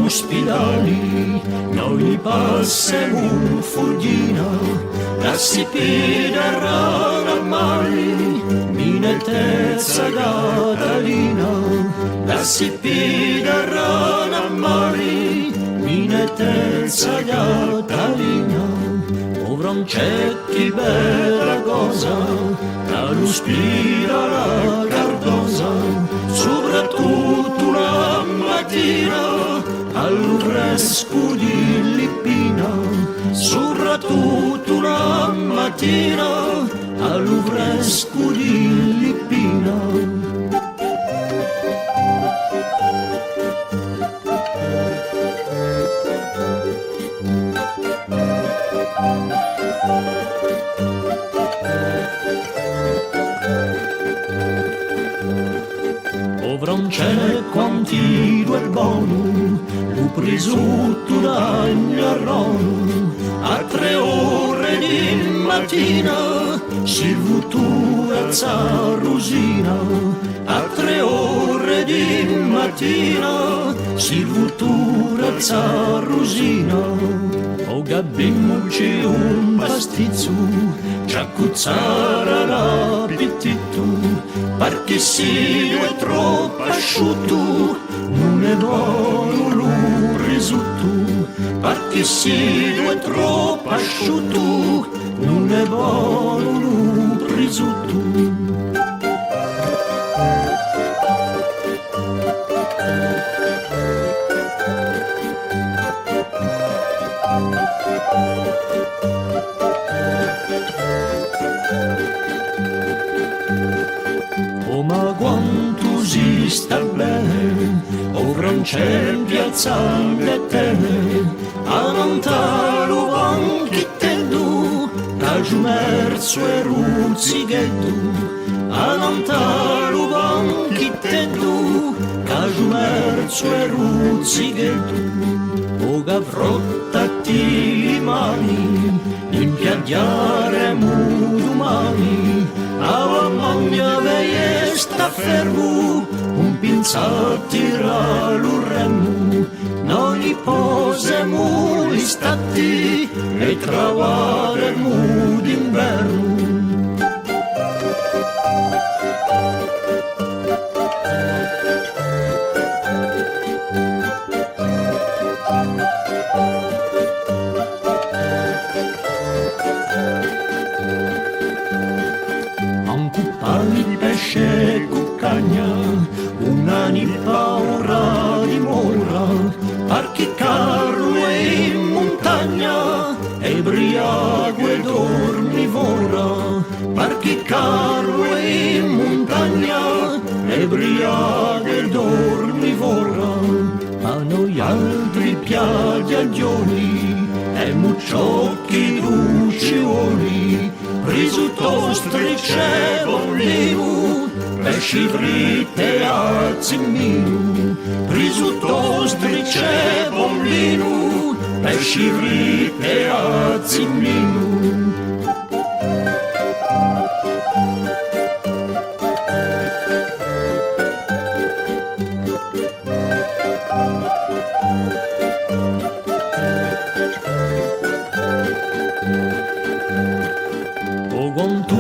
Ospedali, noi li passiamo fulghina, la si pida rara mai, minetezza Catalina, la si pida rara mai, minetezza Catalina, o Francetti bella cosa, la luspira la cardosa, soprattutto la mattina, al fresco di Lippina, soprattutto la mattina, al fresco di Lippina. C'è quanti due buono, l'ho preso d'Agnarone, a 3 ore di mattina, silvutura Zarusina, a 3 ore di mattina, silvutura Zarusina. O gabbimmoci un pastizzo, ciaccuzzara l'appetito, perché si è troppo asciutto, non è buono lo risotto, perché si è troppo asciutto, non è buono lo risotto. Oh, ma quanto si sta bene, oh Francesco in piazza di te, a lontano banchittello, a giumerzo e ruzzichetto, a lontano banchittello, a giumerzo e ruzzichetto. O gaffrottati le mani, impiaggiaremo domani, alla magna veie sta fermo, un pinzato tira l'urremo, noi posemo gli stati e trovaremo d'inverno. Di pesce e cuccagna, una paura di mora, perché carro è in montagna, e briago e dormivora, perché carro è in montagna, e briago e dormivora, a noi altri piagiaglioni, e mucciocchi d'uccioli, risotto stricevolivo, pesci fritte a zimmino, risotto stricevolivo, pesci fritte a zimmino. Quanto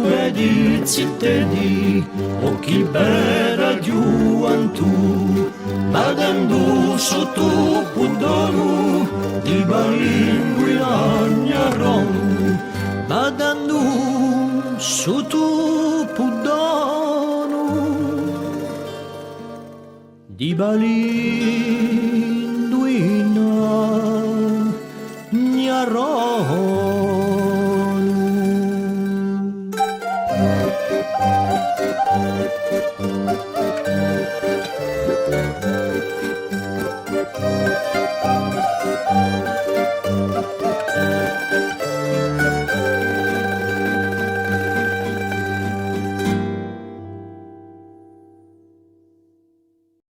vedi zittedi, o chi bella gioventù, badando sotto pudono, di balingui agnarono, badando sotto pudono, di balingui